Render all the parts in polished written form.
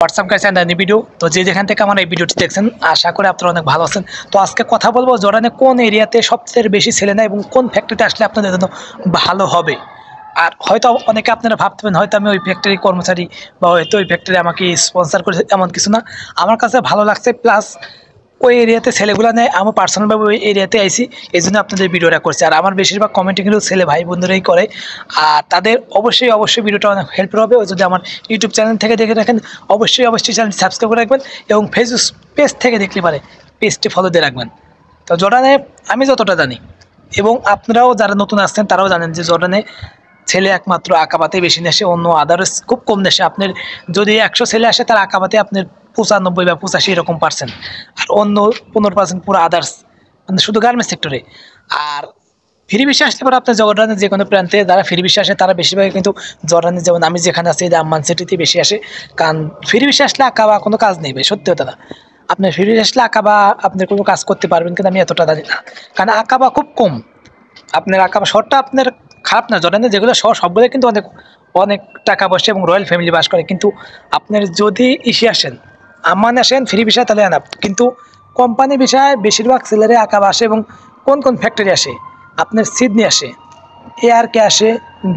WhatsApp guys and video. তো যেখান থেকে আমার এই ভিডিওটি দেখছেন আশা করি আপনারা অনেক ভালো আছেন। তো আজকে কথা বলবো জর্ডানে কোন এরিয়াতে সবচেয়ে বেশি ছেলে নেয় এবং কোন ফ্যাক্টরিতে আসলে আপনাদের জন্য ভালো হবে। আর হয়তো অনেকে আপনারা ভাবতেন হয়তো আমি ওই ফ্যাক্টরি কর্মচারী বা হয়তো ওই ফ্যাক্টরি আমাকে স্পন্সর করেছে, এমন কিছু না। আমার কাছে ভালো লাগছে, প্লাস ওই এরিয়াতে ছেলেগুলো নেয়, আমি পার্সোনালভাবে ওই এরিয়াতে আইছি, এই জন্য আপনাদের ভিডিওটা করছি। আর আমার বেশিরভাগ কমেন্টে কিন্তু ছেলে ভাই বন্ধুরাই করে, আর তাদের অবশ্যই ভিডিওটা অনেক হেল্প হবে। যদি আমার ইউটিউব চ্যানেল থেকে দেখে রাখেন অবশ্যই চ্যানেলটি সাবস্ক্রাইব করে রাখবেন এবং ফেসবুক পেজ থেকে দেখলে পারে পেজটি ফলো দিয়ে রাখবেন। তো জর্ডানে আমি যতটা জানি এবং আপনারাও যারা নতুন আসছেন তারাও জানেন যে জর্ডানে ছেলে একমাত্র আকাবাতে বেশি নেশে, অন্য আদার্স খুব কম নেশে। আপনার যদি 100 ছেলে আসে তার আকাবাতে আপনার 95 বা 85 এরকম পার্সেন্ট, আর অন্য 15% পুরো আদার্স, মানে শুধু গার্মেন্টস সেক্টরে। আর ফ্রি ভিসা আসতে পারে আপনার জর্ডানের যে কোনো প্রান্তে। যারা ফ্রি ভিসা আসে তারা বেশিরভাগ কিন্তু জর্ডানে, যেমন আমি যেখানে আছি আম্মান সিটিতে বেশি আসে, কারণ ফ্রি ভিসা আসলে আকাবা কোনো কাজ নেই ভাই, সত্যি কথা না। আপনার ফ্রি ভিসা আসলে আকাবা আপনার কোনো কাজ করতে পারবেন, কিন্তু আমি এতটা জানি না, কারণ আকাবা খুব কম। আপনার আকাবা শহরটা আপনার খারাপ না, জর্ডানে যেগুলো শহর সবগুলো কিন্তু অনেক অনেক টাকা পয়সা এবং রয়্যাল ফ্যামিলি বাস করে। কিন্তু আপনার যদি ইসে আসেন, আম্মান আসেন ফ্রি ভিসায়, তাহলে আনা। কিন্তু কোম্পানি বিষয়ে বেশিরভাগ ছেলেরা আকাবা আসে। এবং কোন কোন ফ্যাক্টরি আসে, আপনার সিডনি আসে, এআরকে আসে,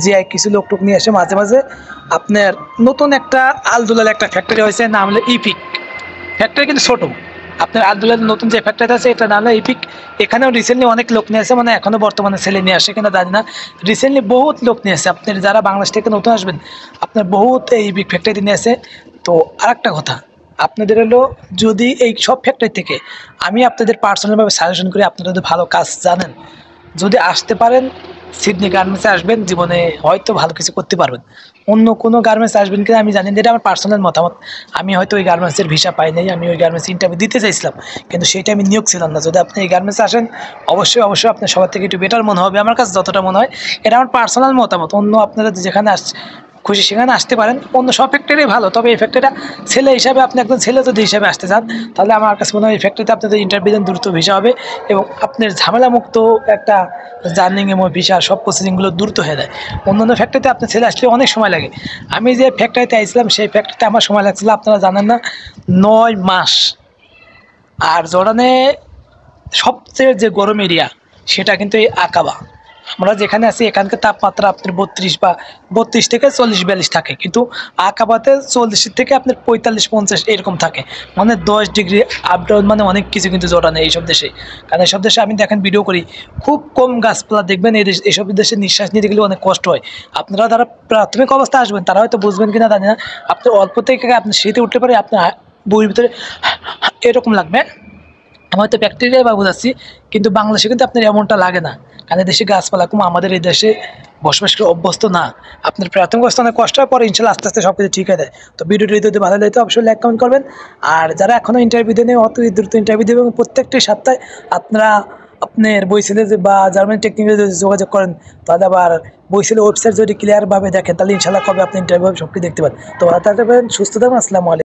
জিআই কিছু লোকটুক নিয়ে আসে মাঝে মাঝে। আপনার নতুন একটা আলদুলাল একটা ফ্যাক্টরি হয়েছে, নাম হলো ইপিক ফ্যাক্টরি, কিন্তু ছোটো। আপনার আলদুলাল নতুন যে ফ্যাক্টরি আছে এটা নাম হলো ইপিক। এখানেও রিসেন্টলি অনেক লোক নিয়ে আসে, মানে এখনও বর্তমানে ছেলে নিয়ে আসে কিনা জানি না, রিসেন্টলি বহুত লোক নিয়ে আসে। আপনার যারা বাংলাদেশ থেকে নতুন আসবেন আপনার বহুত এই ইপিক ফ্যাক্টরি নিয়ে আসে। তো আরেকটা কথা, আপনাদের হলো যদি এই সব ফ্যাক্টরি থেকে আমি আপনাদের পার্সোনালভাবে সাজেশন করি, আপনারা যদি ভালো কাজ জানেন, যদি আসতে পারেন সিডনি গার্মেন্টসে আসবেন, জীবনে হয়তো ভালো কিছু করতে পারবেন। অন্য কোনো গার্মেন্টস আসবেন কিনা আমি জানি না, এটা আমার পার্সোনাল মতামত। আমি হয়তো ওই গার্মেন্টসের ভিসা পাই নাই, আমি ওই গার্মেন্টস ইন্টারভিউ দিতে চাইছিলাম, কিন্তু সেইটা আমি নিয়োগ ছিলাম না। যদি আপনি এই গার্মেন্টসে আসেন অবশ্যই আপনার সবার থেকে একটু বেটার মনে হবে, আমার কাছে যতটা মনে হয়। এটা আমার পার্সোনাল মতামত। অন্য আপনারা যেখানে খুশি সেখানে আসতে পারেন, অন্য সব ফ্যাক্টরি ভালো, তবে এই ফ্যাক্টরিটা ছেলে হিসাবে, আপনি একজন ছেলে যদি হিসাবে আসতে চান, তাহলে আমার কাছে মনে হয় এই ফ্যাক্টরিতে আপনাদের ইন্টারভিউ দেন, দ্রুত ভিসা হবে এবং আপনার ঝামেলামুক্ত একটা জার্নিং এবং ভিসা সব প্রসেসিংগুলো দ্রুত হয়ে যায়। অন্যান্য ফ্যাক্টরিতে আপনার ছেলে আসলে অনেক সময় লাগে। আমি যে ফ্যাক্টরিতে আইছিলাম সেই ফ্যাক্টরিতে আমার সময় লাগছিল, আপনারা জানেন না, 9 মাস। আর জর্ডানে সবচেয়ে যে গরম এরিয়া সেটা কিন্তু এই আকাবা। আমরা যেখানে আছি এখানকার তাপমাত্রা আপনার 32 থেকে 40-42 থাকে, কিন্তু আকাবাতে 40 থেকে আপনার 45-50 এরকম থাকে, মানে 10 ডিগ্রি আপ ডাউন, মানে অনেক কিছু কিন্তু জর্ডানে এইসব দেশে। কারণ এইসব দেশে আমি দেখেন ভিডিও করি, খুব কম গাছপালা দেখবেন। এইসব দেশে নিঃশ্বাস নিতে গেলে অনেক কষ্ট হয়। আপনারা যারা প্রাথমিক অবস্থা আসবেন তারা হয়তো বুঝবেন কিনা জানি না, আপনার অল্প থেকে আপনি শীতে উঠতে পারে, আপনার বইয়ের ভিতরে এরকম লাগবে। আমি হয়তো ব্যাকটেরিয়া বা বোঝাচ্ছি, কিন্তু বাংলাদেশে কিন্তু আপনার এমনটা লাগে না, কারণ দেশে গাছপালা কম, আমাদের এই দেশে বসবাস করে অভ্যস্ত না। আপনার প্রাথমিক অবস্থা অনেক কষ্ট হয়, পরে ইনশাল্লাহ আস্তে আস্তে সব কিছু ঠিক হয়ে যায়। তো ভিডিওটি যদি ভালো লাগে অবশ্যই লাইক কমেন্ট করবেন। আর যারা এখনও ইন্টারভিউ দেন অত দ্রুত ইন্টারভিউ দেবেন, এবং প্রত্যেকটি সপ্তাহে আপনারা আপনার বইছেলে বা জার্মানি টেকনিক্যাল যদি যোগাযোগ করেন, তাহলে আবার বইছেলে ওয়েবসাইট যদি ক্লিয়ারভাবে দেখেন, তাহলে ইনশাল্লাহ কবে আপনি ইন্টারভিউ সব কিছু দেখতে পান। তো ভালো থাকবেন, সুস্থ থাকবেন, আসসালামু আলাইকুম।